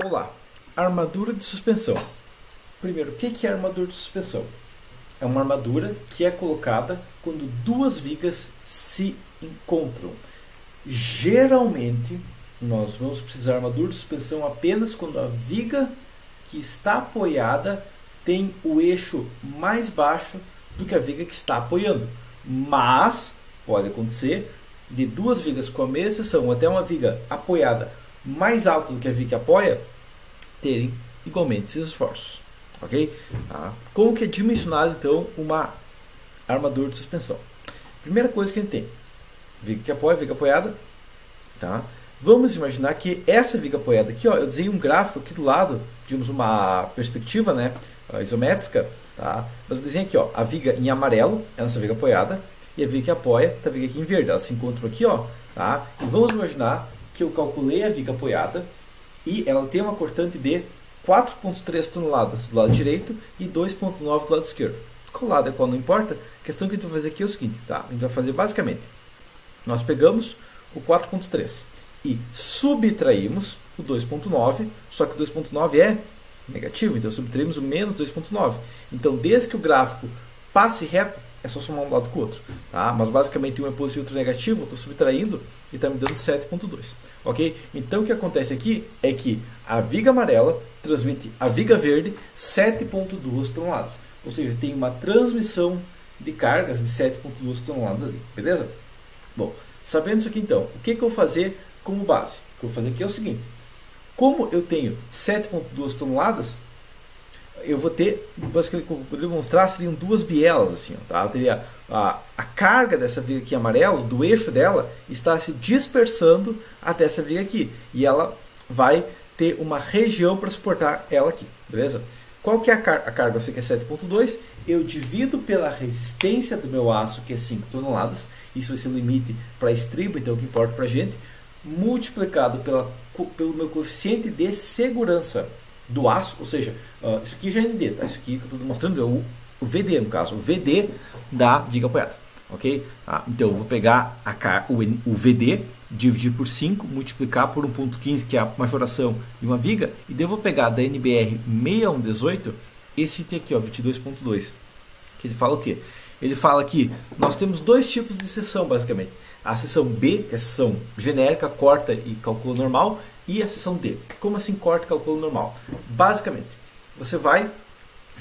Olá, armadura de suspensão. Primeiro, o que é armadura de suspensão? É uma armadura que é colocada quando duas vigas se encontram. Geralmente, nós vamos precisar de armadura de suspensão apenas quando a viga que está apoiada tem o eixo mais baixo do que a viga que está apoiando. Mas pode acontecer de duas vigas com a mesma seção, ou até uma viga apoiada mais alta do que a viga que apoia, terem igualmente esses esforços. Ok? Como que é dimensionado então uma armadura de suspensão? Primeira coisa que a gente tem: viga que apoia, viga apoiada. Tá? Vamos imaginar que essa viga apoiada aqui, ó, eu desenhei um gráfico aqui do lado, digamos uma perspectiva, né, isométrica. Tá? Mas eu desenhei aqui, ó, a viga em amarelo é a nossa viga apoiada, e a viga que apoia está a viga aqui em verde. Elas se encontram aqui, ó, tá? E vamos imaginar que eu calculei a viga apoiada e ela tem uma cortante de 4,3 toneladas do lado direito e 2,9 do lado esquerdo. Qual lado é qual não importa. A questão que a gente vai fazer aqui é o seguinte, tá? A gente vai fazer basicamente, nós pegamos o 4,3 e subtraímos o 2,9, só que o 2,9 é negativo, então subtraímos o menos 2,9. Então, desde que o gráfico passe reto, é só somar um lado com o outro. Tá? Mas basicamente um é positivo e outro negativo, eu estou subtraindo e está me dando 7,2. Ok? Então o que acontece aqui é que a viga amarela transmite a viga verde 7,2 toneladas. Ou seja, tem uma transmissão de cargas de 7,2 toneladas ali. Beleza? Bom, sabendo isso aqui então, o que eu vou fazer como base? O que eu vou fazer aqui é o seguinte: como eu tenho 7,2 toneladas, eu vou ter, basicamente, eu poderia mostrar, seriam duas bielas, assim, tá? Eu teria a carga dessa viga aqui amarelo, do eixo dela, está se dispersando até essa viga aqui, e ela vai ter uma região para suportar ela aqui, beleza? Qual que é a carga? Eu sei que é 7,2, eu divido pela resistência do meu aço, que é 5 toneladas, isso vai ser o limite para estribo, então é o que importa para a gente, multiplicado pelo meu coeficiente de segurança do aço, ou seja, isso aqui já é ND, tá? Isso aqui que eu estou mostrando é o VD, no caso, o VD da viga apoiada, ok? Então eu vou pegar o VD, dividir por 5, multiplicar por 1,15, que é a majoração de uma viga, e daí eu vou pegar da NBR 6118, esse item aqui, ó, 22,2, que ele fala o quê? Ele fala que nós temos dois tipos de seção, basicamente. A seção B, que é a seção genérica, corta e calcula normal, e a seção D. Como assim corta e calcula normal? Basicamente, você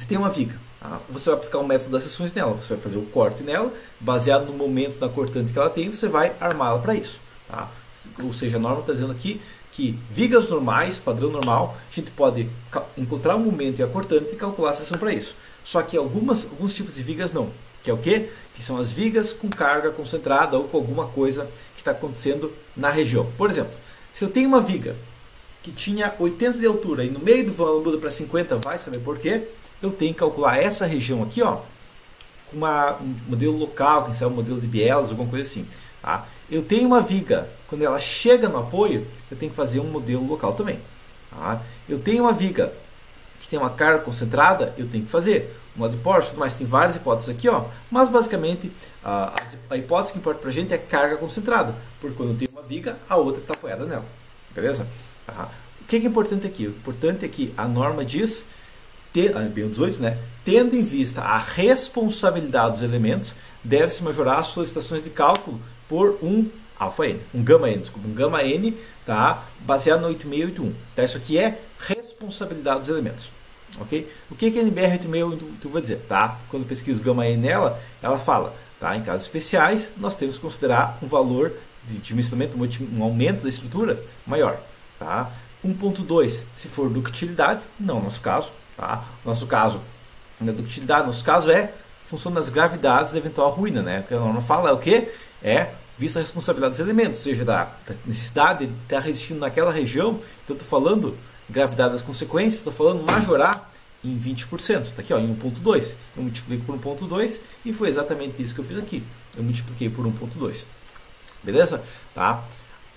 tem uma viga, tá? Você vai aplicar o método das seções nela, você vai fazer o corte nela, baseado no momento da cortante que ela tem, você vai armá-la para isso. Tá? Ou seja, a norma está dizendo aqui que vigas normais, padrão normal, a gente pode encontrar o momento e a cortante e calcular a seção para isso. Só que alguns tipos de vigas não. Que é o quê? Que são as vigas com carga concentrada ou com alguma coisa que está acontecendo na região. Por exemplo, se eu tenho uma viga que tinha 80 de altura e no meio do vão ela muda para 50, vai saber por quê? Eu tenho que calcular essa região aqui, ó, com um modelo local, quem sabe um modelo de bielas, alguma coisa assim. Tá? Eu tenho uma viga, quando ela chega no apoio, eu tenho que fazer um modelo local também. Tá? Eu tenho uma viga que tem uma carga concentrada, eu tenho que fazer um lado de Porsche, mas tem várias hipóteses aqui, ó. Mas basicamente a hipótese que importa pra gente é carga concentrada, porque quando eu tenho uma viga, a outra está apoiada nela, beleza? Tá? O que é importante aqui? O importante é que a norma diz, a BN18, né, tendo em vista a responsabilidade dos elementos, deve-se majorar as solicitações de cálculo por um alfa N, um gama N, desculpa, um gama N, tá, baseado no 8681. Tá? Isso aqui é responsabilidade dos elementos. Okay? O que a NBR 8681 vai dizer? Tá? Quando eu pesquiso gama N nela, ela fala, tá? Em casos especiais, nós temos que considerar um valor de dimensionamento, um aumento da estrutura maior. Tá? 1.2, se for ductilidade, não é o nosso caso. Tá? Nosso caso não é ductilidade, nosso caso é função das gravidades da eventual ruína. Né? O que a norma fala é o quê? É vista a responsabilidade dos elementos, ou seja, da necessidade de estar resistindo naquela região. Então, eu estou falando gravidade das consequências, estou falando majorar em 20%. Está aqui, ó, em 1.2. Eu multiplico por 1.2 e foi exatamente isso que eu fiz aqui. Eu multipliquei por 1.2. Beleza? Tá?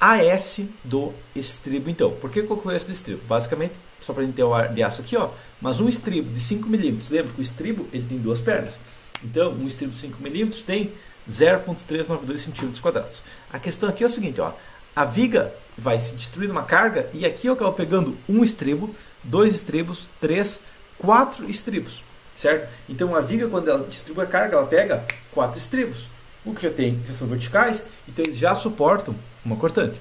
AS do estribo, então. Por que eu calculei esse do estribo? Basicamente, só para a gente ter o ar de aço aqui, ó, mas um estribo de 5 milímetros, lembra que o estribo ele tem duas pernas. Então, um estribo de 5 milímetros tem 0,392 centímetros quadrados. A questão aqui é o seguinte, ó, a viga vai se distribuir uma carga, e aqui eu acabo pegando um estribo, 2 estribos, 3, 4 estribos, certo? Então a viga, quando ela distribui a carga, ela pega 4 estribos. O que já são verticais, então eles já suportam uma cortante,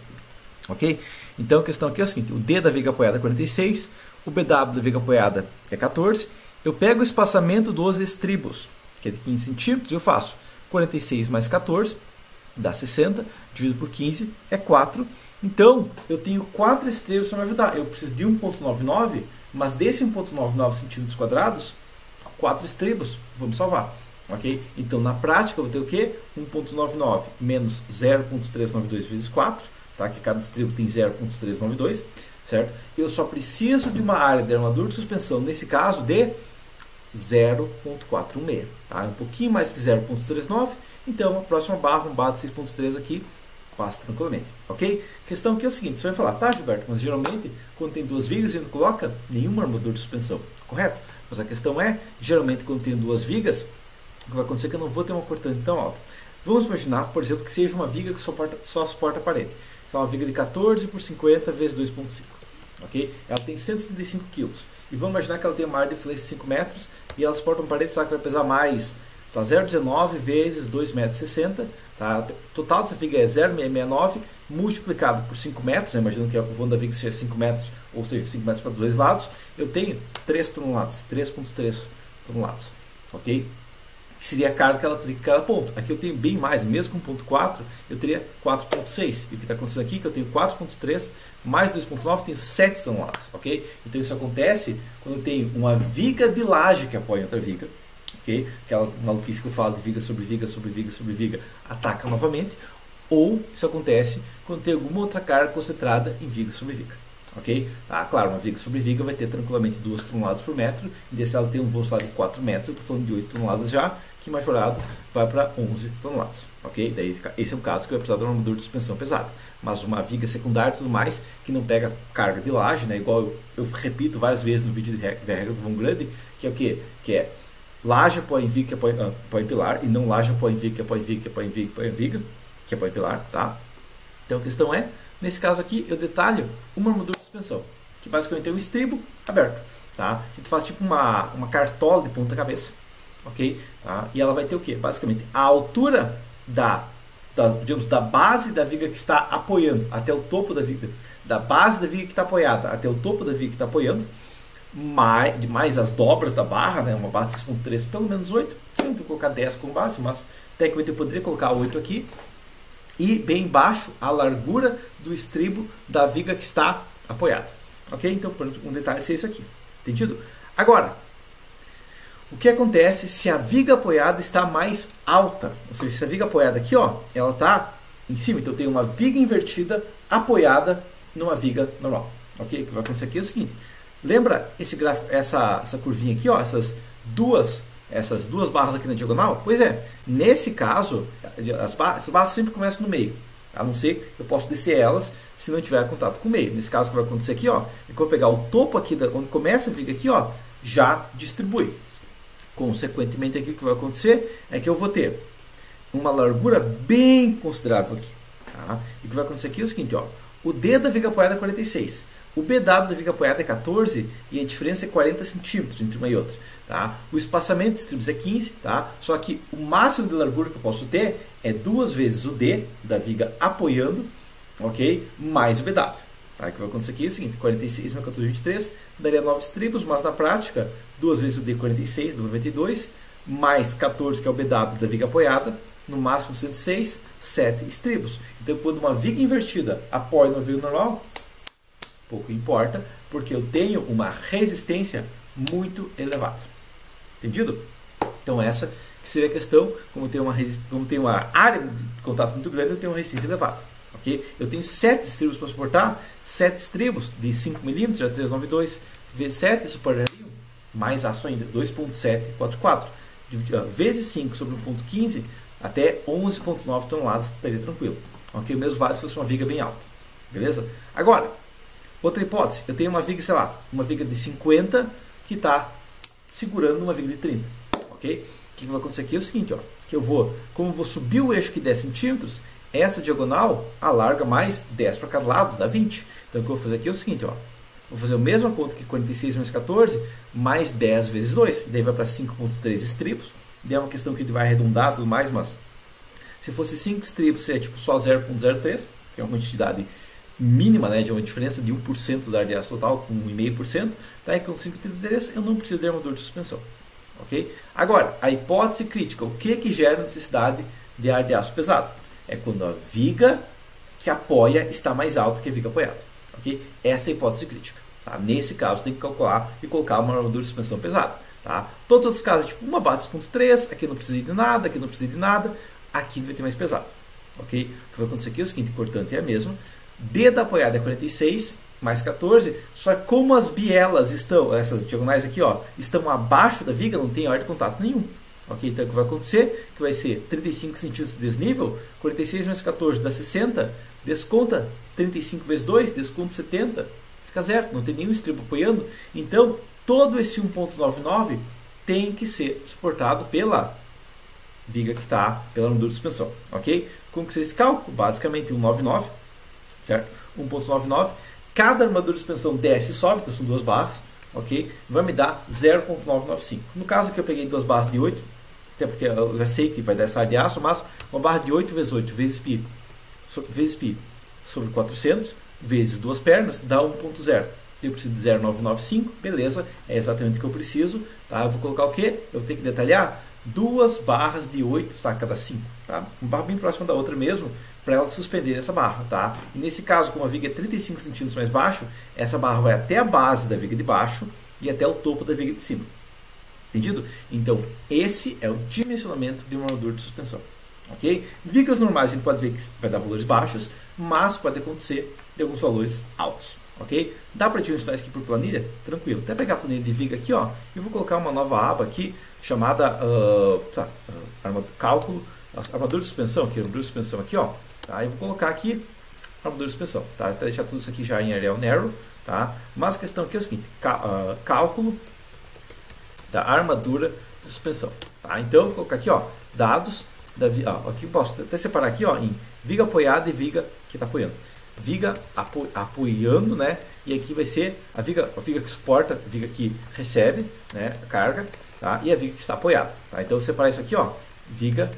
ok? Então a questão aqui é a seguinte: o D da viga apoiada é 46, o BW da viga apoiada é 14. Eu pego o espaçamento dos estribos, que é de 15 centímetros, eu faço 46 mais 14, dá 60, dividido por 15, é 4. Então, eu tenho 4 estribos para me ajudar. Eu preciso de 1,99, mas desse 1,99 centímetros quadrados, 4 estribos vão me salvar. Ok? Então, na prática, eu vou ter o quê? 1,99 menos 0,392 vezes 4, tá? Que cada estribo tem 0,392, certo? Eu só preciso de uma área de armadura de suspensão, nesse caso, de 0,416, tá? Um pouquinho mais que 0,39, então a próxima barra, uma barra de 6,3 aqui, passa tranquilamente, ok? A questão aqui é o seguinte: você vai falar, tá, Gilberto, mas geralmente quando tem duas vigas a gente não coloca nenhuma armadura de suspensão, correto? Mas a questão é, geralmente quando tem duas vigas, o que vai acontecer é que eu não vou ter uma cortante tão alta. Vamos imaginar, por exemplo, que seja uma viga que só suporta a parede. Essa é uma viga de 14 por 50 vezes 2,5. Okay? Ela tem 175 kg. E vamos imaginar que ela tem uma área de influência de 5 metros e ela suporta uma parede, sabe, que vai pesar mais 0,19 vezes 2,60 m. Tá? O total dessa viga é 0,669 multiplicado por 5 metros. Né? Imagina que o vão da viga seja 5 metros, ou seja, 5 metros para os dois lados. Eu tenho 3 toneladas, 3,3 toneladas. Ok? Que seria a carga que ela aplica em cada ponto. Aqui eu tenho bem mais, mesmo com 0,4, eu teria 4,6. E o que está acontecendo aqui é que eu tenho 4,3 mais 2,9, tenho 7 toneladas. Ok? Então isso acontece quando eu tenho uma viga de laje que apoia outra viga. Okay? Aquela maluquice que eu falo de viga sobre viga, sobre viga, sobre viga, ataca novamente. Ou isso acontece quando tem alguma outra carga concentrada em viga sobre viga. Ok? Ah, claro, uma viga sobre viga vai ter tranquilamente 2 toneladas por metro. E se ela tem um velocidade de 4 metros, eu estou falando de 8 toneladas já, que majorado vai para 11 toneladas. Ok? Daí, esse é um caso que vai precisar de uma armadura de suspensão pesada. Mas uma viga secundária e tudo mais, que não pega carga de laje, né? Igual eu repito várias vezes no vídeo de regra do Von Grande, que é o quê? Que é laje apoia em viga, que apoia em pilar, e não laje apoia em viga, que apoia em viga, que apoia em viga, que apoia em viga, que apoia em pilar, tá? Então a questão é, nesse caso aqui, eu detalho uma armadura de suspensão, que basicamente é um estribo aberto, tá? A gente faz tipo uma cartola de ponta cabeça, ok? Tá? E ela vai ter o que? Basicamente a altura digamos, da base da viga que está apoiando até o topo da viga, da base da viga que está apoiada até o topo da viga que está apoiando, mais as dobras da barra, né? Uma barra de 6,3, pelo menos 8, eu não vou colocar 10 como base, mas tecnicamente eu poderia colocar 8 aqui. E bem embaixo a largura do estribo da viga que está apoiada. Ok? Então, um detalhe é isso aqui. Entendido? Agora, o que acontece se a viga apoiada está mais alta? Ou seja, se a viga apoiada aqui, ó, ela está em cima. Então, eu tenho uma viga invertida apoiada numa viga normal. Ok? O que vai acontecer aqui é o seguinte. Lembra esse gráfico, essa curvinha aqui, ó, essas duas barras aqui na diagonal? Pois é, nesse caso, essas barras sempre começam no meio. A não ser que eu posso descer elas se não tiver contato com o meio. Nesse caso, o que vai acontecer aqui, ó, é que eu vou pegar o topo aqui, onde começa a viga aqui, ó, já distribui. Consequentemente, aqui o que vai acontecer é que eu vou ter uma largura bem considerável aqui. Tá? E o que vai acontecer aqui é o seguinte, ó, o D da viga apoiada é 46. O BW da viga apoiada é 14 e a diferença é 40 centímetros entre uma e outra. Tá? O espaçamento de estribos é 15, tá? Só que o máximo de largura que eu posso ter é 2 vezes o D da viga apoiando, ok? Mais o BW. Tá? O que vai acontecer aqui é o seguinte, 46 mais 14, 23, daria 9 estribos, mas na prática, 2 vezes o D, 46, dá 92, mais 14, que é o BW da viga apoiada, no máximo 106, 7 estribos. Então, quando uma viga invertida apoia uma viga normal, pouco importa, porque eu tenho uma resistência muito elevada. Entendido? Então essa que seria a questão, como tem uma área de contato muito grande, eu tenho uma resistência elevada. Okay? Eu tenho 7 estribos para suportar, 7 estribos de 5 mm, já 392, vezes 7 suportariam, mais aço ainda, 2,744, vezes 5 sobre 1,15, até 11,9 toneladas, estaria tranquilo. Ok? O mesmo vale se fosse uma viga bem alta. Beleza? Agora, outra hipótese, eu tenho uma viga, sei lá, uma viga de 50 que está segurando uma viga de 30. Ok? O que vai acontecer aqui é o seguinte, ó, que como eu vou subir o eixo aqui 10 centímetros, essa diagonal alarga mais 10 para cada lado, dá 20. Então o que eu vou fazer aqui é o seguinte, ó. Vou fazer a mesma conta que 46 mais 14, mais 10 vezes 2. Daí vai para 5,3 estribos. Daí é uma questão que a gente vai arredondar e tudo mais, mas se fosse 5 estribos, seria tipo só 0,03, que é uma quantidade mínima, né, de uma diferença de 1% da ar de aço total com 1,5%. Daí com 5,33 eu não preciso de armadura de suspensão. Okay? Agora, a hipótese crítica, o que gera necessidade de ar de aço pesado? É quando a viga que apoia está mais alta que a viga apoiada. Okay? Essa é a hipótese crítica. Tá? Nesse caso, tem que calcular e colocar uma armadura de suspensão pesada. Tá? Todos os casos, tipo uma base 3.3, aqui não precisa de nada, aqui não precisa de nada, aqui vai ter mais pesado. Okay? O que vai acontecer aqui é o seguinte, importante é a mesma. D da apoiada é 46 mais 14, só que como as bielas estão, essas diagonais aqui, ó, estão abaixo da viga, não tem ar de contato nenhum. Okay? Então o que vai acontecer? Que vai ser 35 centímetros de desnível, 46 mais 14 dá 60, desconta 35 vezes 2, desconta 70, fica zero, não tem nenhum estribo apoiando. Então todo esse 1,99 tem que ser suportado pela viga que está pela armadura de suspensão. Ok? Como que seria esse cálculo? Basicamente 1,99, certo? 1,99. Cada armadura de suspensão desce e sobe, então são duas barras, ok? Vai me dar 0,995. No caso aqui eu peguei duas barras de 8, até porque eu já sei que vai dar essa área de aço, mas uma barra de 8 vezes 8 vezes π sobre 400 vezes duas pernas dá 1,0. Eu preciso de 0,995, beleza, é exatamente o que eu preciso. Tá? Eu vou colocar o quê? Eu vou ter que detalhar duas barras de 8 a cada 5. Tá? Uma barra bem próxima da outra mesmo, para ela suspender essa barra. Tá? E nesse caso, como a viga é 35 centímetros mais baixo, essa barra vai até a base da viga de baixo e até o topo da viga de cima. Entendido? Então, esse é o dimensionamento de uma armadura de suspensão. Ok? Vigas normais a gente pode ver que vai dar valores baixos, mas pode acontecer de alguns valores altos. Ok? Dá para dimensionar isso aqui por planilha? Tranquilo. Até pegar a planilha de viga aqui, ó, e vou colocar uma nova aba aqui chamada cálculo, armadura de suspensão, aqui, armadura de suspensão aqui, ó. Tá? E vou colocar aqui armadura de suspensão, tá? Para deixar tudo isso aqui já em Arial Narrow, tá? Mas a questão aqui é o seguinte, cálculo da armadura de suspensão, tá? Então, vou colocar aqui, ó, dados da aqui posso até separar aqui, ó, em viga apoiada e viga que está apoiando. Viga apoiando, né? E aqui vai ser a viga que suporta, a viga que recebe, né, a carga, tá? E a viga que está apoiada, tá? Então, eu vou separar isso aqui, ó, viga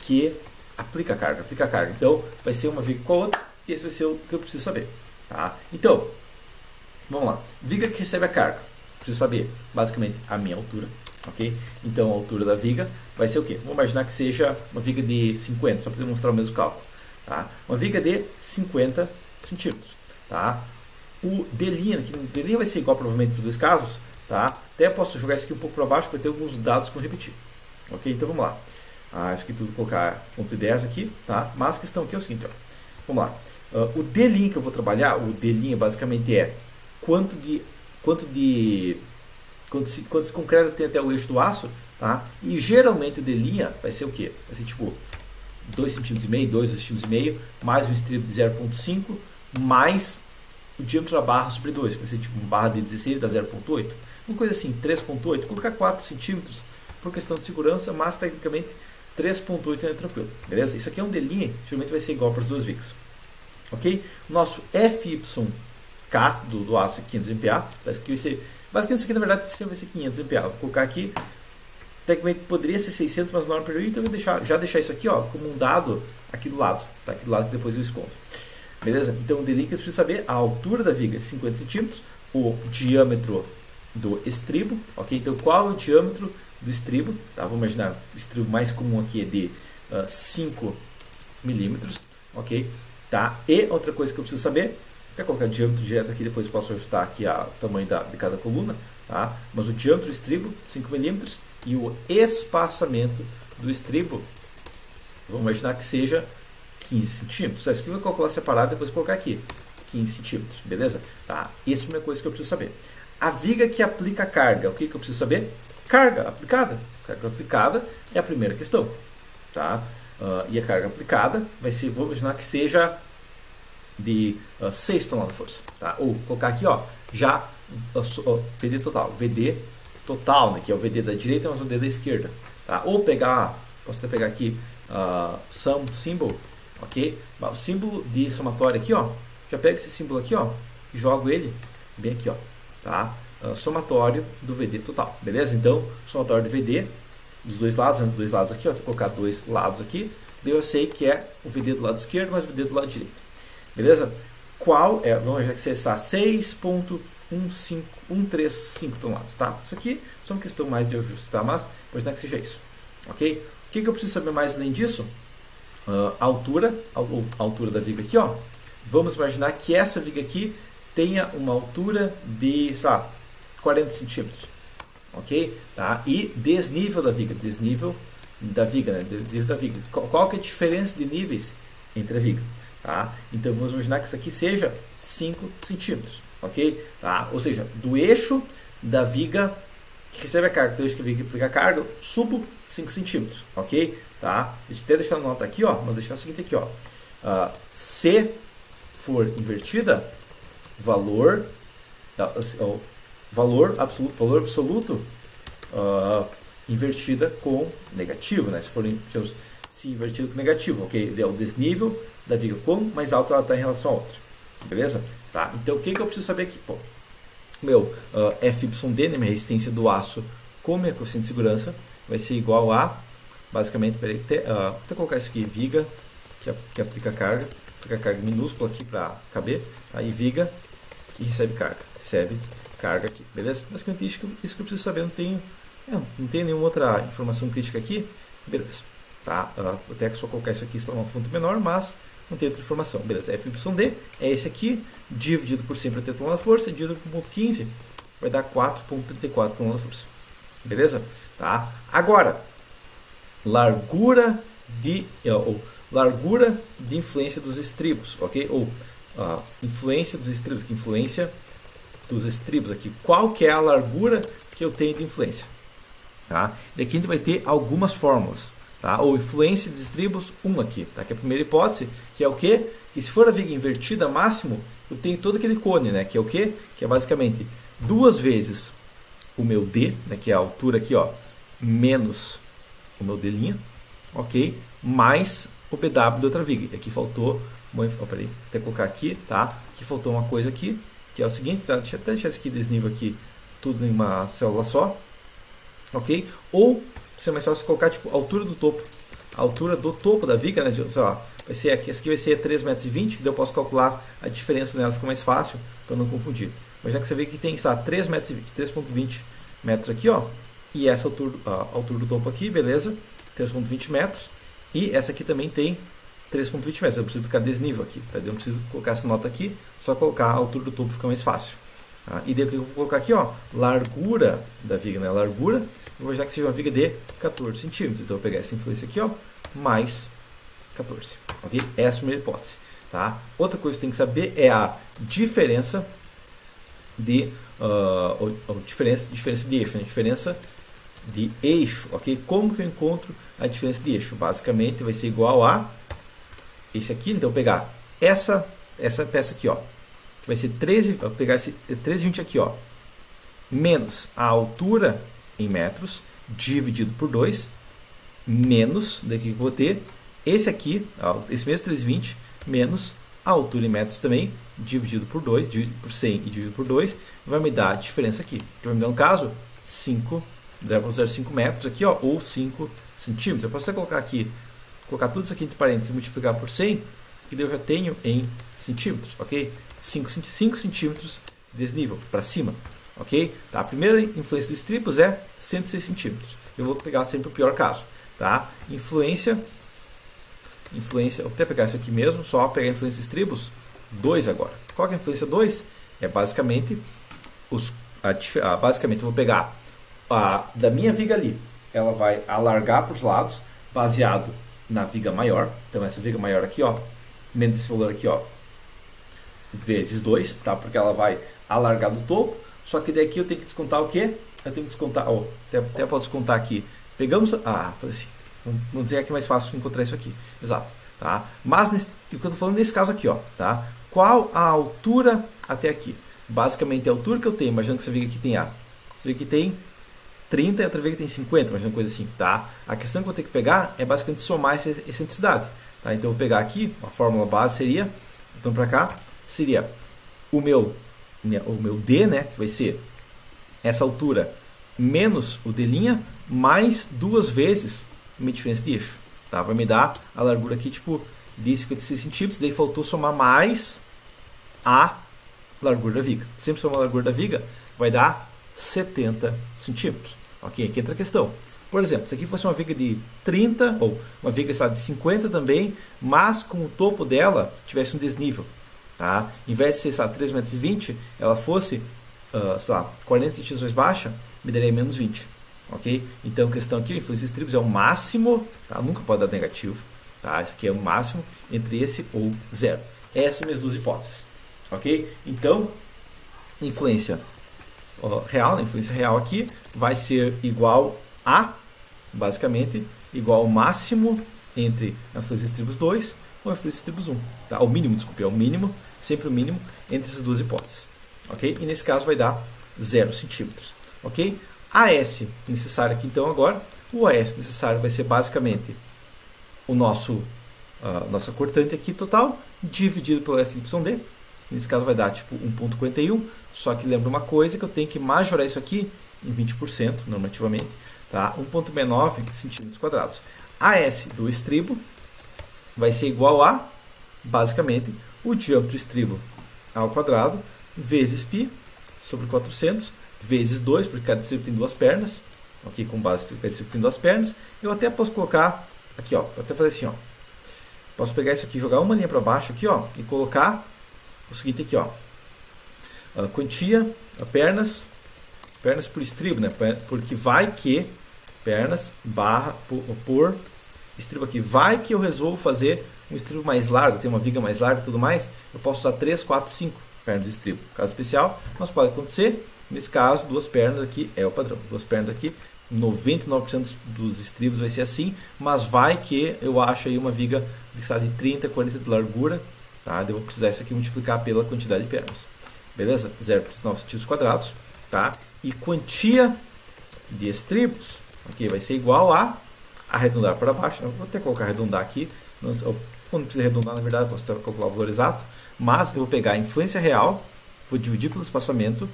que aplica a carga. Então, vai ser uma viga com a outra e esse vai ser o que eu preciso saber, tá? Então, vamos lá. Viga que recebe a carga. Preciso saber, basicamente, a minha altura, ok? Então, a altura da viga vai ser o quê? Vamos imaginar que seja uma viga de 50, só para demonstrar o mesmo cálculo, tá? Uma viga de 50 centímetros, tá? O D' aqui, o D' vai ser igual provavelmente para os dois casos, tá? Até posso jogar isso aqui um pouco para baixo para ter alguns dados que vão repetir, ok? Então, vamos lá. Isso aqui tudo colocar ponto 10 aqui, tá? Mas a questão aqui é o seguinte, ó. Vamos lá. O D' que eu vou trabalhar, o D' basicamente é quanto esse concreto tem até o eixo do aço, tá? E geralmente o D' vai ser o quê? Vai ser tipo 2,5 cm, 2,5 cm, mais um estribo de 0,5, mais o diâmetro da barra sobre 2, vai ser tipo uma barra de 16 dá 0,8, uma coisa assim, 3,8, colocar 4 centímetros por questão de segurança, mas tecnicamente 3,8 é tranquilo, beleza? Isso aqui é um D', geralmente vai ser igual para as duas vigas, ok? O nosso FYK do aço é 500 MPa, tá? Isso aqui vai ser, basicamente isso aqui na verdade sempre vai ser 500 MPa, vou colocar aqui, tecnicamente poderia ser 600, mas não é período, então eu vou já deixar isso aqui, ó, como um dado aqui do lado, tá? Aqui do lado que depois eu escondo, beleza? Então o D' que eu preciso saber, a altura da viga 50 centímetros, o diâmetro do estribo, ok? Então qual é o diâmetro do estribo, tá? Vamos imaginar, o estribo mais comum aqui é de 5 milímetros, ok? Tá? E outra coisa que eu preciso saber, vou colocar diâmetro direto aqui, depois posso ajustar aqui o tamanho de cada coluna, tá? Mas o diâmetro do estribo, 5 milímetros, e o espaçamento do estribo, vamos imaginar que seja 15 centímetros. Isso aqui eu vou calcular separado, depois vou colocar aqui, 15 centímetros, beleza? Tá? Essa é a primeira coisa que eu preciso saber. A viga que aplica a carga, o que eu preciso saber? Carga aplicada. Carga aplicada é a primeira questão, tá? E a carga aplicada vai ser, vamos imaginar que seja de 6 toneladas de força, tá? Ou colocar aqui, ó, já VD total, né, que é o VD da direita, mas o VD da esquerda, tá? Ou pegar, posso até pegar aqui some symbol, ok? O símbolo de somatório aqui, ó, já pego esse símbolo aqui, ó, e jogo ele bem aqui, ó, tá? Somatório do VD total, beleza? Então, somatório do VD dos dois lados, né, dos dois lados aqui, ó, vou colocar dois lados aqui, daí eu sei que é o VD do lado esquerdo mais o VD do lado direito, beleza? Qual é, vamos já que você está 6.135 toneladas, tá? Isso aqui é só uma questão mais de ajuste, tá? Mas imaginar que seja isso, ok? O que eu preciso saber mais além disso? A altura da viga aqui, ó. Vamos imaginar que essa viga aqui tenha uma altura de, sei lá, 40 centímetros, ok? Tá? E desnível da viga, né? Desnível da viga. Qual que é a diferença de níveis entre a viga? Tá? Então vamos imaginar que isso aqui seja 5 centímetros, ok? Tá? Ou seja, do eixo da viga que recebe a carga, do eixo que a viga aplica a carga, eu subo 5 centímetros, ok? Tá? Deixa eu até deixar a nota aqui, ó, vou deixar o seguinte aqui, ó. Se for invertida, valor absoluto invertida com negativo, né? Se invertido com negativo, ok? É o desnível da viga, quão mais alta ela está em relação a outra, beleza? Tá? Então o que eu preciso saber aqui? Pô, meu FYD, né, minha resistência do aço com minha coeficiente de segurança vai ser igual a, basicamente, vou até colocar isso aqui, viga que aplica carga minúscula aqui para caber, aí viga que recebe carga aqui, beleza? Basicamente isso que eu preciso saber, não tenho nenhuma outra informação crítica aqui, beleza? Tá? Vou até só colocar isso aqui, está uma fonte menor, mas não tem outra informação, beleza? FYD é esse aqui, dividido por 100 para ter tonelada de força, dividido por 0,15, vai dar 4,34 toneladas de força, beleza? Tá? Agora, largura de influência dos estribos, ok? Ou influência dos estribos aqui. Qual que é a largura que eu tenho de influência? Tá? Daqui a gente vai ter algumas fórmulas, tá? Ou influência dos estribos 1 aqui, tá? Que é a primeira hipótese, que é o quê? Que se for a viga invertida máximo, eu tenho todo aquele cone, né? Que é o quê? Que é basicamente 2 vezes o meu D, né? Que é a altura aqui, ó, menos o meu D', ok? Mais o BW da outra viga. E aqui faltou, peraí, até colocar aqui, tá? Aqui faltou uma coisa aqui, que é o seguinte, tá? Deixa eu até deixar isso aqui desnível aqui, tudo em uma célula só, ok? Ou, se é mais fácil colocar, tipo, a altura do topo da viga, né? Sei lá, vai ser aqui, essa aqui vai ser 3,20 metros, que daí eu posso calcular a diferença nela, fica mais fácil, para não confundir. Mas já que você vê que tem, sei lá, 3,20 metros aqui, ó, e essa altura do topo aqui, beleza? 3,20 metros. E essa aqui também tem 3,20 metros. Eu preciso ficar desnível aqui. Tá? Eu não preciso colocar essa nota aqui, só colocar a altura do topo fica mais fácil. Tá? E daí o que eu vou colocar aqui? Ó, largura da viga, né? Largura, eu vou imaginar que seja uma viga de 14 centímetros. Então eu vou pegar essa influência aqui, ó, mais 14. Ok? Essa é a primeira hipótese. Tá? Outra coisa que tem que saber é a diferença de diferença de eixo, né? Diferença de eixo, ok? Como que eu encontro a diferença de eixo? Basicamente vai ser igual a esse aqui, então eu vou pegar essa peça aqui, ó, que vai ser 13, vou pegar esse 13,20 aqui, ó, menos a altura em metros dividido por 2, menos, daqui que eu vou ter esse aqui, ó, esse mesmo 13,20 menos a altura em metros também dividido por 2, dividido por 100 e dividido por 2, vai me dar a diferença aqui, que vai me dar no caso 0,05 metros aqui, ó, ou 5 centímetros. Eu posso até colocar tudo isso aqui entre parênteses e multiplicar por 100, e daí eu já tenho em centímetros, ok? 5 centímetros desnível para cima, ok? Tá? A primeira influência dos estribos é 106 centímetros. Eu vou pegar sempre o pior caso, tá? Influência, eu vou até pegar isso aqui mesmo, só pegar a influência dos estribos 2 agora. Qual que é a influência 2? É basicamente basicamente eu vou pegar da minha viga ali, ela vai alargar para os lados, baseado na viga maior. Então essa viga maior aqui, ó, menos esse valor aqui, ó, vezes 2, tá? Porque ela vai alargar do topo. Só que daqui eu tenho que descontar o quê? Eu tenho que descontar, ó, até posso descontar aqui. Pegamos, assim, vamos dizer que é mais fácil encontrar isso aqui. Exato, tá? Mas o que eu estou falando nesse caso aqui, ó, tá? Qual a altura até aqui? Basicamente a altura que eu tenho, imaginando que essa viga aqui tem essa viga aqui tem 30 e outra viga tem 50, imagina uma coisa assim, tá? A questão que eu vou ter que pegar é basicamente somar essa excentricidade. Tá? Então eu vou pegar aqui, a fórmula base seria, então para cá, seria o meu D, né, que vai ser essa altura menos o D' mais 2 vezes a minha diferença de eixo. Tá? Vai me dar a largura aqui tipo de 56 centímetros, daí faltou somar mais a largura da viga. Sempre somar a largura da viga vai dar 70 centímetros. Ok, aqui entra a questão. Por exemplo, se aqui fosse uma viga de 30, ou uma viga de 50 também, mas com o topo dela tivesse um desnível. Tá? Em vez de ser 3,20 metros, ela fosse 40 centímetros mais baixa, me daria menos 20. Ok? Então a questão aqui, a influência estribos é o máximo, tá? Nunca pode dar negativo. Tá? Isso aqui é o máximo entre esse ou zero. Essas são as minhas duas hipóteses. Ok? Então, influência real, né? Influência real aqui vai ser igual a, basicamente, igual ao máximo entre a influência estribos 2 ou a influência estribos 1. Tá? O mínimo, desculpe, é o mínimo, sempre o mínimo entre essas duas hipóteses. Ok? E nesse caso vai dar 0 centímetros. Ok? AS necessário aqui então agora, o AS necessário vai ser basicamente o nossa cortante aqui total, dividido pelo FYD. Nesse caso vai dar tipo 1,41, só que lembra uma coisa, que eu tenho que majorar isso aqui em 20% normativamente, tá? 1,69 centímetros quadrados. AS do estribo vai ser igual a, basicamente, o diâmetro do estribo ao quadrado, vezes π, sobre 400, vezes 2, porque cada estribo tem duas pernas, ok? Com base que cada estribo tem duas pernas. Eu até posso colocar aqui, ó, pode até fazer assim, ó. Posso pegar isso aqui, jogar uma linha para baixo aqui, ó, e colocar o seguinte aqui, ó. A quantia, pernas por estribo, né? Porque vai que pernas barra por estribo aqui. Vai que eu resolvo fazer um estribo mais largo, tem uma viga mais larga e tudo mais, eu posso usar 3, 4, 5 pernas de estribo. Caso especial, mas pode acontecer. Nesse caso, duas pernas aqui é o padrão. Duas pernas aqui, 99% dos estribos vai ser assim, mas vai que eu acho aí uma viga de 30, 40 de largura, tá? Eu vou precisar isso aqui multiplicar pela quantidade de pernas. Beleza? 0,9 centímetros quadrados, tá? E quantia de estribos, ok, vai ser igual a arredondar para baixo. Eu vou até colocar arredondar aqui. Quando precisa arredondar, na verdade, posso até calcular o valor exato. Mas eu vou pegar a influência real, vou dividir pelo espaçamento,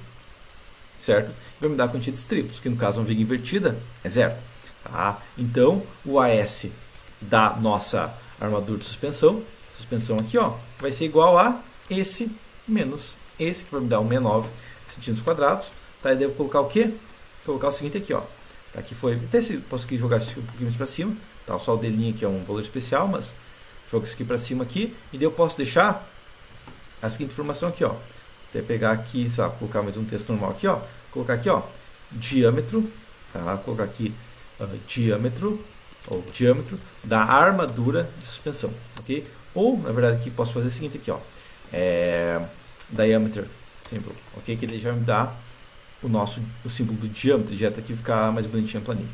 certo? E vai me dar a quantia de estribos, que no caso uma viga invertida é zero. Tá? Então, o AS da nossa armadura de suspensão aqui, ó, vai ser igual a esse menos esse, que vai me dar 1,69 centímetros quadrados. Tá? E devo colocar o quê? Vou colocar o seguinte aqui, ó. Tá, aqui foi, até se posso aqui jogar isso aqui um pouquinho mais para cima, tá? Só o delinho aqui é um valor especial, mas jogo isso aqui para cima aqui, e daí eu posso deixar a seguinte informação aqui, ó. Até pegar aqui, sei lá, colocar mais um texto normal aqui, ó. Colocar aqui, ó, diâmetro, tá? Colocar aqui diâmetro da armadura de suspensão, ok? Ou, na verdade, aqui posso fazer o seguinte aqui, ó. Diameter symbol, ok? Que ele já me dá o símbolo do diâmetro, já tá aqui ficar mais bonitinho a planilha,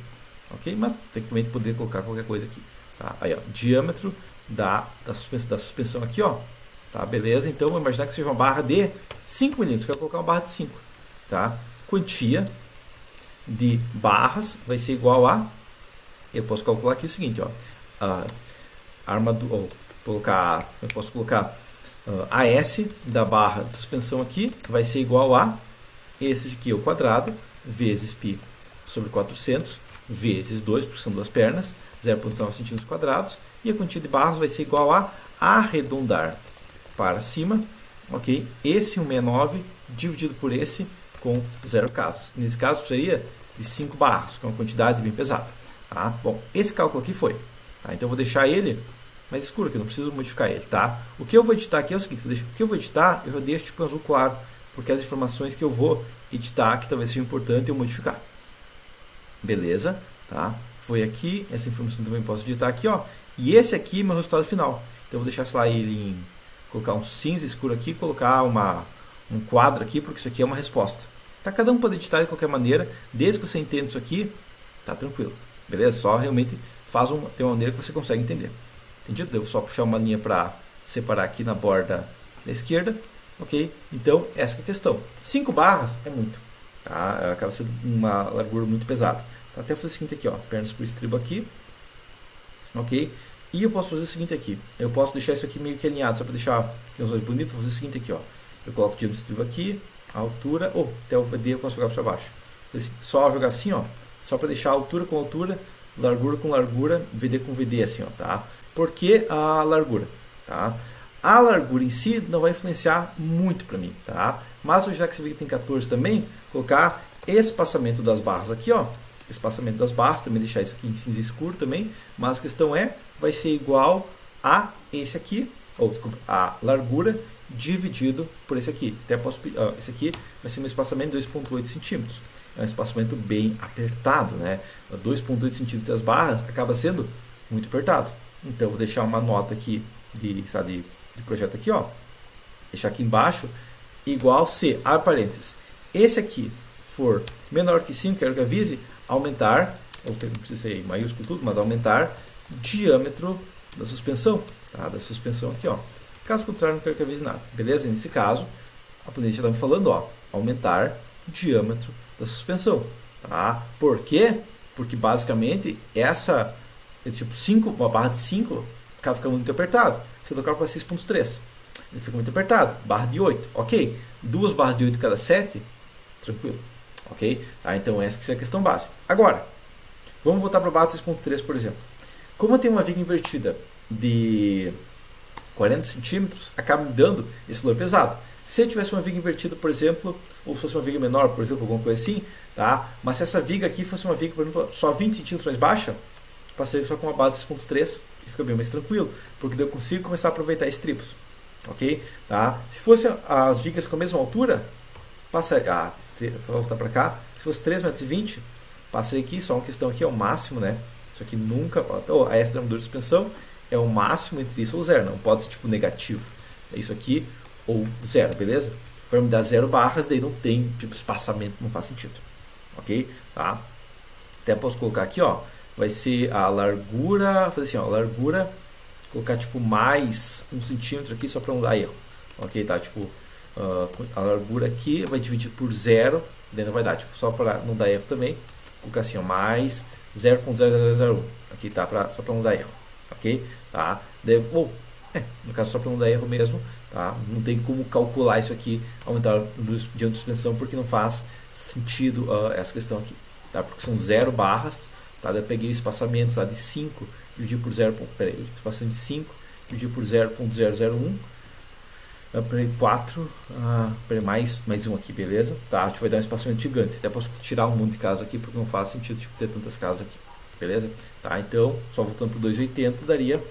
ok? Mas tecnicamente poderia colocar qualquer coisa aqui, tá? Aí, ó, diâmetro da suspensão aqui, ó, tá? Beleza? Então, vou imaginar que seja uma barra de 5 milímetros, quero colocar uma barra de 5, tá? Quantia de barras vai ser igual a, eu posso calcular aqui o seguinte, ó, eu posso colocar AS da barra de suspensão aqui vai ser igual a esse aqui ao quadrado, vezes π sobre 400, vezes 2, porque são duas pernas, 0,9 centímetros quadrados, e a quantia de barras vai ser igual a arredondar para cima, ok? Esse 1,69 dividido por esse com 0 casos. Nesse caso seria de 5 barras, que é uma quantidade bem pesada. Tá? Bom, esse cálculo aqui foi. Tá? Então eu vou deixar ele mais escuro, que eu não preciso modificar ele. Tá? O que eu vou editar aqui é o seguinte, o que eu vou editar, eu já deixo tipo azul claro, porque as informações que eu vou editar, que talvez seja importante eu modificar. Beleza? Tá? Foi aqui, essa informação também posso editar aqui, ó. E esse aqui é meu resultado final. Então eu vou deixar, sei lá, ele em colocar um cinza escuro aqui, colocar um quadro aqui, porque isso aqui é uma resposta. Tá? Cada um pode editar de qualquer maneira, desde que você entenda isso aqui, tá tranquilo. Beleza? Só realmente tem uma maneira que você consegue entender. Entendido? Devo só puxar uma linha para separar aqui na borda da esquerda. Ok? Então, essa é a questão. 5 barras é muito. Tá? Acaba sendo uma largura muito pesada. Então, até fazer o seguinte aqui, ó. Pernas por estribo aqui. Ok? E eu posso fazer o seguinte aqui. Eu posso deixar isso aqui meio que alinhado, só para deixar os olhos bonitos. Vou fazer o seguinte aqui, ó. Eu coloco o diâmetro do estribo aqui, a altura, ou até o VD eu posso jogar para baixo. Só jogar assim, ó. Só para deixar a altura com altura, largura com largura, VD com VD, assim, ó, tá? Por que a largura? Tá? A largura em si não vai influenciar muito para mim, tá? Mas já que essa viga tem 14 também, colocar espaçamento das barras aqui, ó. Espaçamento das barras, também deixar isso aqui em cinza escuro também. Mas a questão é, vai ser igual a esse aqui, ou desculpa, a largura dividido por esse aqui. Até posso, esse aqui vai ser um espaçamento de 2,8 centímetros. É um espaçamento bem apertado, né? 2,8 centímetros das barras acaba sendo muito apertado. Então, vou deixar uma nota aqui de projeto aqui, ó. Deixar aqui embaixo, igual se, abre parênteses, esse aqui for menor que 5, quero que avise, aumentar, ou não precisa ser em maiúsculo tudo, mas aumentar diâmetro da suspensão, tá? Da suspensão aqui, ó. Caso contrário, não quero que avise nada, beleza? Nesse caso, a planilha já está me falando, ó, aumentar diâmetro da suspensão, tá? Por quê? Porque basicamente tipo 5, uma barra de 5, fica muito apertado. Se eu tocar para 6.3, ele fica muito apertado. Barra de 8, ok. 2 barras de 8 cada 7, tranquilo. Ok? Tá? Então essa é a questão base. Agora, vamos voltar para a barra 6.3, por exemplo. Como eu tenho uma viga invertida de 40 centímetros, acaba me dando esse valor pesado. Se eu tivesse uma viga invertida, por exemplo, ou fosse uma viga menor, por exemplo, alguma coisa assim, tá? Mas se essa viga aqui fosse uma viga, por exemplo, só 20 centímetros mais baixa, passei só com uma base 6.3 e fica bem mais tranquilo, porque daí eu consigo começar a aproveitar estribos. Ok? Tá? Se fosse as vigas com a mesma altura, passaria. Vou voltar para cá. Se fosse 3,20 m, passei aqui, só uma questão aqui, é o máximo, né? Isso aqui nunca. A extra de suspensão é o máximo entre isso ou zero, não pode ser tipo negativo. É isso aqui ou zero, beleza? Para me dar 0 barras, daí não tem tipo espaçamento, não faz sentido. Ok? Tá? Até posso colocar aqui, ó. Vai ser a largura, fazer assim, ó, largura, colocar tipo mais 1 centímetro aqui só para não dar erro. Ok? Tá? Tipo, a largura aqui vai dividir por 0, daí não vai dar, tipo, só para não dar erro também. Colocar assim, ó, mais 0,0001. Aqui tá, só para não dar erro. Ok? Tá? Daí, no caso só para não dar erro mesmo, tá? Não tem como calcular isso aqui, aumentar o diâmetro de suspensão, porque não faz sentido essa questão aqui, tá? Porque são 0 barras, tá? Daí eu peguei o espaçamento lá de 5, dividir por 0, peraí, espaçamento de 5, dividir por 0,001, peraí, 4, peraí, mais 1 aqui, beleza? Tá? A gente vai dar um espaçamento gigante, até posso tirar um monte de casas aqui, porque não faz sentido tipo, ter tantas casas aqui, beleza? Tá? Então, só voltando para 2,80 daria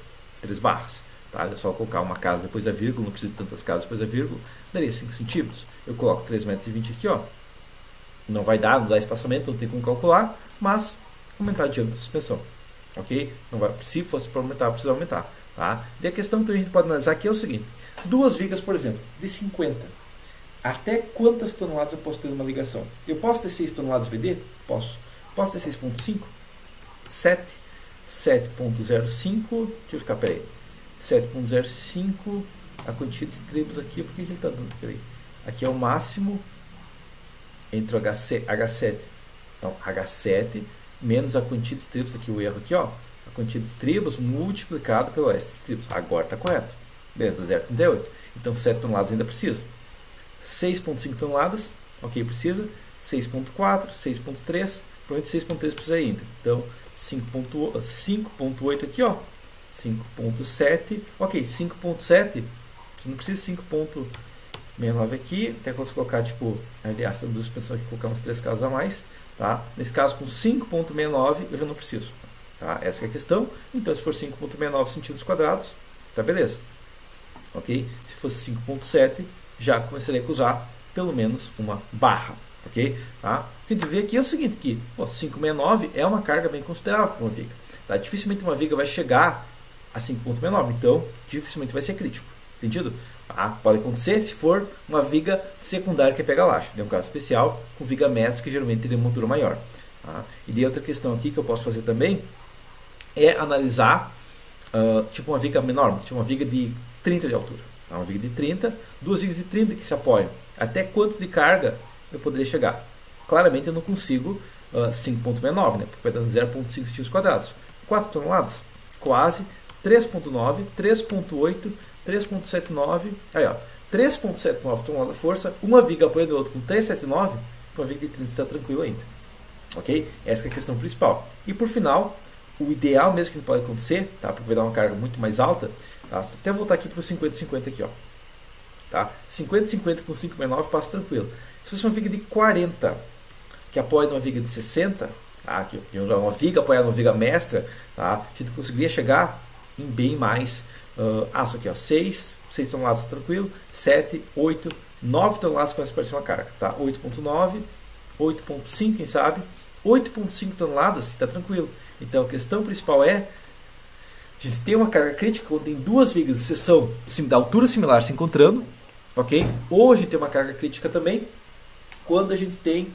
3 barras. Tá? É só colocar uma casa depois da vírgula, não precisa de tantas casas depois da vírgula, daria 5 centímetros. Eu coloco 3,20 m aqui, ó. Não vai dar, não dá espaçamento, não tem como calcular, mas aumentar o diâmetro da suspensão. Ok? Não vai, se fosse para aumentar, precisa aumentar. Tá? E a questão que a gente pode analisar aqui é o seguinte: duas vigas, por exemplo, de 50. Até quantas toneladas eu posso ter numa ligação? Eu posso ter 6 toneladas VD? Posso. Posso ter 6,5? 7? 7,05? Deixa eu ficar, peraí. 7,05, a quantia de estribos aqui, por que ele está dando? Peraí. Aqui é o máximo entre o H7, então H7 menos a quantia de estribos, aqui o erro aqui, ó, a quantia de estribos multiplicado pelo S de estribos. Agora está correto. Beleza, 0,38. Então 7 toneladas ainda precisa. 6,5 toneladas, ok, precisa. 6,4, 6,3, provavelmente 6,3 precisa ainda. Então 5,8 aqui, ó. 5.7, ok, 5.7, você não precisa 5.69 aqui, até posso colocar tipo, aliás, a suspensão aqui, colocar umas 3 casas a mais, tá? Nesse caso com 5.69 eu já não preciso, tá? Essa é a questão. Então se for 5.69 centímetros quadrados, tá beleza, ok? Se fosse 5.7, já começaria a usar pelo menos uma barra, ok? Tá? O que a gente vê aqui é o seguinte, que 5,69 é uma carga bem considerável para uma viga, tá? Dificilmente uma viga vai chegar a 5,69, então dificilmente vai ser crítico, entendido? Pode acontecer se for uma viga secundária que pega laje, é um caso especial com viga mestra que geralmente teria uma altura maior. Tá? E daí outra questão aqui que eu posso fazer também é analisar tipo uma viga menor, tipo uma viga de 30 de altura, tá? Uma viga de 30, duas vigas de 30 que se apoiam, até quanto de carga eu poderia chegar? Claramente eu não consigo 5,69, né? Porque vai dando 0,5 centímetros quadrados, 4 toneladas, quase 3.9, 3.8, 3.79, aí ó, 3.79 tonelada de força, uma viga apoiando o outro com 3.79, uma viga de 30 está tranquilo ainda. Ok? Essa é a questão principal. E por final, o ideal mesmo que não pode acontecer, tá? Porque vai dar uma carga muito mais alta, tá? Até voltar aqui para o 50-50 aqui, ó. Tá? 50-50 com 5,9 passa tranquilo. Se fosse uma viga de 40, que apoia numa viga de 60, tá? Aqui, uma viga apoiada numa viga mestra, tá? A gente conseguiria chegar em bem mais aço aqui, ó, 6 toneladas tranquilo, 7, 8, 9 toneladas começa a aparecer uma carga, tá? 8.9, 8.5, quem sabe? 8.5 toneladas, está tranquilo. Então a questão principal é de se ter uma carga crítica quando tem duas vigas de seção da altura similar se encontrando, ok? Ou a gente tem uma carga crítica também quando a gente tem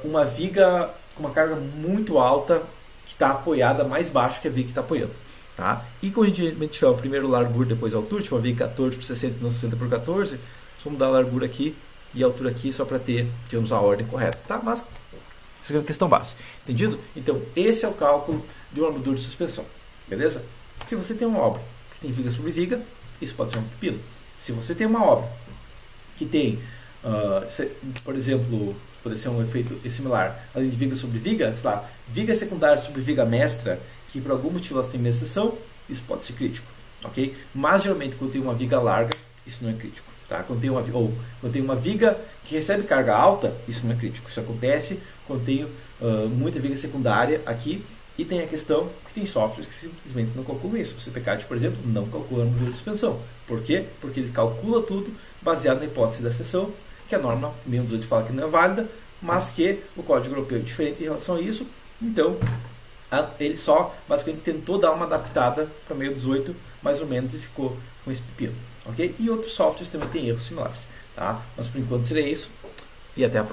uma viga com uma carga muito alta que está apoiada mais baixo que a viga que está apoiando. Tá? E como a gente chama primeiro largura, depois altura, tipo uma viga 14 por 60 e não 60 por 14, vamos dar a largura aqui e a altura aqui só para ter, digamos, a ordem correta. Tá? Mas essa é a questão base. Entendido? Então, esse é o cálculo de uma armadura de suspensão. Beleza? Se você tem uma obra que tem viga sobre viga, isso pode ser um pepino. Se você tem uma obra que tem, por exemplo, pode ser um efeito similar, além de viga sobre viga, sei lá, viga secundária sobre viga mestra, que por algum motivo elas têm menos seção, isso pode ser crítico. Ok? Mas geralmente quando tem uma viga larga, isso não é crítico. Tá? Quando tem uma viga que recebe carga alta, isso não é crítico. Isso acontece quando tem muita viga secundária aqui. E tem a questão que tem softwares que simplesmente não calculam isso. O CPCAD, por exemplo, não calcula a armadura de suspensão. Por quê? Porque ele calcula tudo baseado na hipótese da seção, que a norma 618 fala que não é válida, mas que o Código Europeu é diferente em relação a isso. Então, ele só basicamente tentou dar uma adaptada para 618, mais ou menos, e ficou com esse pepino. Okay? E outros softwares também têm erros similares. Tá? Mas por enquanto seria isso, e até a próxima.